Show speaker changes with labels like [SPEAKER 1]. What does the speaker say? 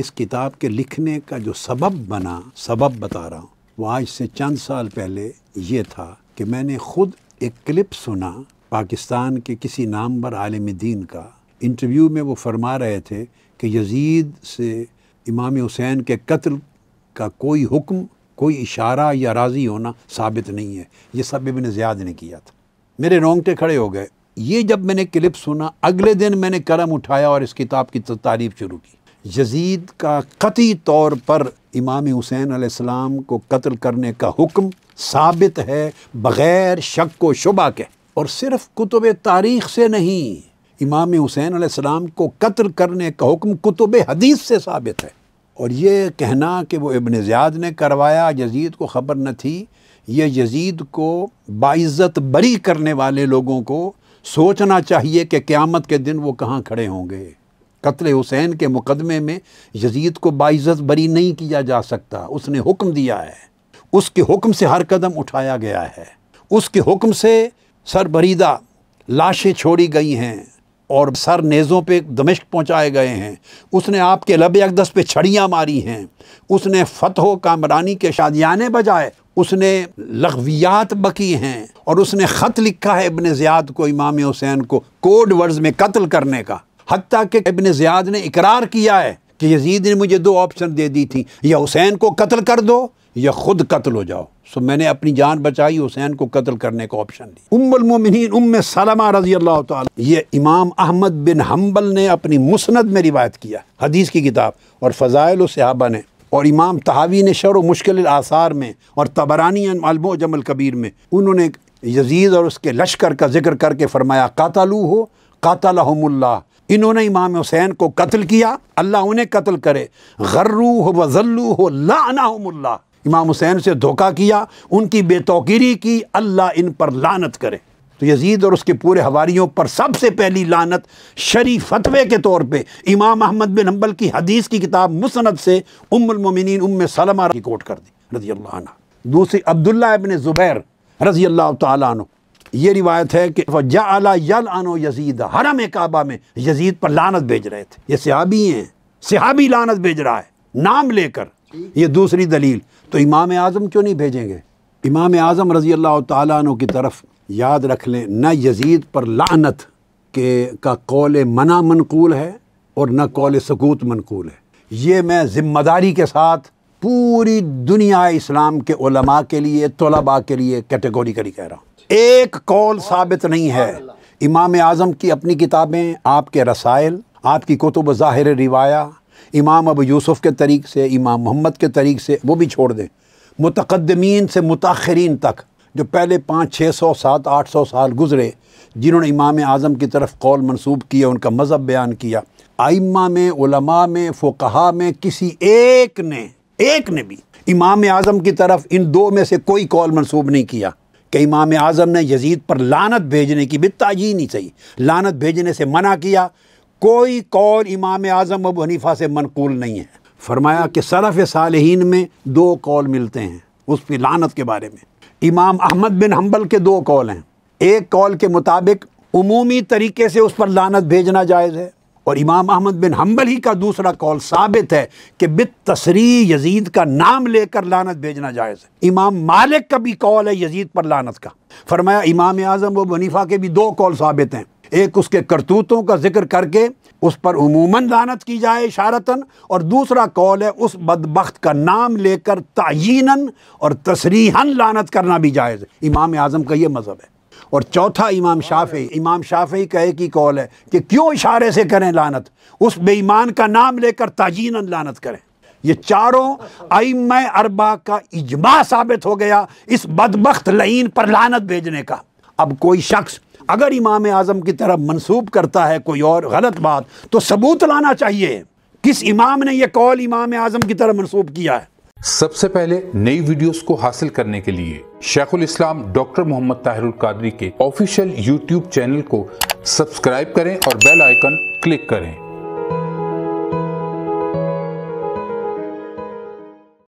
[SPEAKER 1] اس کتاب کے لکھنے کا جو سبب بنا، سبب بتا رہا ہوں، وہ آج سے چند سال پہلے یہ تھا کہ میں نے خود ایک کلپ سنا پاکستان کے کسی نامور عالم دین کا۔ انٹرویو میں وہ فرما رہے تھے کہ یزید سے امام حسین کے قتل کا کوئی حکم، کوئی اشارہ یا راضی ہونا ثابت نہیں ہے، یہ سب ابن زیاد نے کیا تھا۔ میرے رونگٹے کھڑے ہو گئے۔ یہ جب میں نے کلپ سنا، اگلے دن میں نے قلم اٹھایا اور اس کتاب کی تعریف شروع کی۔ یزید کا قطعی طور پر امام حسین علیہ السلام کو قتل کرنے کا حکم ثابت ہے بغیر شک و شبہ کے، اور صرف کتب تاریخ سے نہیں، امام حسین علیہ السلام کو قتل کرنے کا حکم کتب حدیث سے ثابت ہے۔ اور یہ کہنا کہ وہ ابن زیاد نے کروایا، یزید کو خبر نہ تھی، یہ یزید کو باعزت بری کرنے والے لوگوں کو سوچنا چاہیے کہ قیامت کے دن وہ کہاں کھڑے ہوں گے۔ قتل حسین کے مقدمے میں یزید کو باعزت بری نہیں کیا جا سکتا، اس نے حکم دیا ہے، اس کے حکم سے ہر قدم اٹھایا گیا ہے، اس کے حکم سے سر بریدہ لاشیں چھوڑی گئی ہیں اور سر نیزوں پہ دمشق پہنچائے گئے ہیں، اس نے آپ کے لب اقدس پہ چھڑیاں ماری ہیں، اس نے فتح و کامرانی کے شادیانے بجائے اس نے لغویات بکی ہیں، اور اس نے خط لکھا ہے ابن زیاد کو، امام حسین کو کوڈ ورڈز میں قتل کرنے کا، حتیٰ کہ ابن زیاد نے اقرار کیا ہے کہ یزید نے مجھے دو آپشن دے دی تھی، یا حسین کو قتل کر دو یا خود قتل ہو جاؤ۔ سو میں نے اپنی جان بچائی، حسین کو قتل کرنے کا آپشن دی۔ ام المومنین ام سلمہ رضی اللہ تعالی، یہ امام احمد بن حنبل نے اپنی مسند میں روایت کیا، حدیث کی کتاب، اور فضائل الصحابہ نے، اور امام طحاوی نے شرح مشکل الاثار میں، اور طبرانی المعجم الکبیر میں انہوں نے یزید اور اس کے لشکر کا ذکر کر کے فرمایا قاتلوہ قاتلہم اللہ، انہوں نے امام حسین کو قتل کیا، اللہ انہیں قتل کرے، غروہ وذلوہ لعنہم اللہ، امام حسین سے دھوکہ کیا، ان کی بے توقیری کی، اللہ ان پر لعنت کرے۔ تو یزید اور اس کے پورے حواریوں پر سب سے پہلی لعنت شرعی فتوے کے طور پہ امام احمد بن حنبل کی حدیث کی کتاب مسند سے ام المومنین ام سلمہ کی کوٹ کر دی رضی اللہ عنہ۔ دوسری عبداللہ ابن زبیر رضی اللہ تعالیٰ عنہ، یہ روایت ہے کہ فَجَعَلَ يَلْعَنُ يَزِيدَ، حرم کعبہ میں یزید پر لعنت بھیج رہے تھے، یہ صحابی ہیں، صحابی لعنت بھیج رہا ہے نام لے کر۔ یہ دوسری دلیل۔ تو امام اعظم کیوں نہیں بھیجیں گے؟ امام اعظم رضی اللہ تعالیٰ عنہ کی طرف یاد رکھ لیں، نہ یزید پر لعنت کا قول منع منقول ہے اور نہ قول سکوت منقول ہے۔ یہ میں ذمہ داری کے ساتھ پوری دنیا اسلام کے علماء کے لیے، طلباء کے لیے کیٹیگوریکلی کہہ رہا ہوں، ایک قول ثابت نہیں ہے۔ امام اعظم کی اپنی کتابیں، آپ کے رسائل، آپ کی کتب ظاہر روایہ، امام ابو یوسف کے طریق سے، امام محمد کے طریق سے، وہ بھی چھوڑ دیں، متقدمین سے متاخرین تک جو پہلے 500 600 700 800 سال گزرے، جنہوں نے امام اعظم کی طرف قول منسوب کیا، ان کا مذہب بیان کیا، ائمہ میں، علماء میں، فقہاء میں کسی ایک نے بھی امام اعظم کی طرف ان دو میں سے کوئی قول منسوب نہیں کیا کہ امام اعظم نے یزید پر لعنت بھیجنے کی بالتعیین ہی صحیح، لعنت بھیجنے سے منع کیا۔ کوئی قول امام اعظم ابو حنیفہ سے منقول نہیں ہے۔ فرمایا کہ سلف صالحین میں دو قول ملتے ہیں اس پہ لعنت کے بارے میں۔ امام احمد بن حنبل کے دو قول ہیں، ایک قول کے مطابق عمومی طریقے سے اس پر لعنت بھیجنا جائز ہے، اور امام احمد بن حنبل ہی کا دوسرا قول ثابت ہے کہ بالتصریح یزید کا نام لے کر لعنت بھیجنا جائز ہے۔ امام مالک کا بھی قول ہے یزید پر لعنت کا۔ فرمایا امام اعظم ابو حنیفہ کے بھی دو قول ثابت ہیں، ایک اس کے کرتوتوں کا ذکر کر کے اس پر عموماً لعنت کی جائے اشارتاً، اور دوسرا قول ہے اس بدبخت کا نام لے کر تعییناً اور تصریحاً لعنت کرنا بھی جائز ہے۔ امام اعظم کا یہ مذہب ہے۔ اور چوتھا امام شافعی کا ایک ہی قول ہے کہ کیوں اشارے سے کریں لعنت، اس بے ایمان کا نام لے کر تعییناً لعنت کریں۔ یہ چاروں ائمہ اربعہ کا اجماع ثابت ہو گیا اس بدبخت لعین پر لعنت بھیجنے کا۔ اب کوئی شخص اگر امام اعظم کی طرف منسوب کرتا ہے کوئی اور غلط بات، تو ثبوت لانا چاہیے، کس امام نے یہ قول امام اعظم کی طرف منسوب کیا ہے۔
[SPEAKER 2] سب سے پہلے نئی ویڈیوز کو حاصل کرنے کے لیے شیخ الاسلام ڈاکٹر محمد طاہر القادری کے آفیشیل یوٹیوب چینل کو سبسکرائب کریں اور بیل آئیکن کلک کریں۔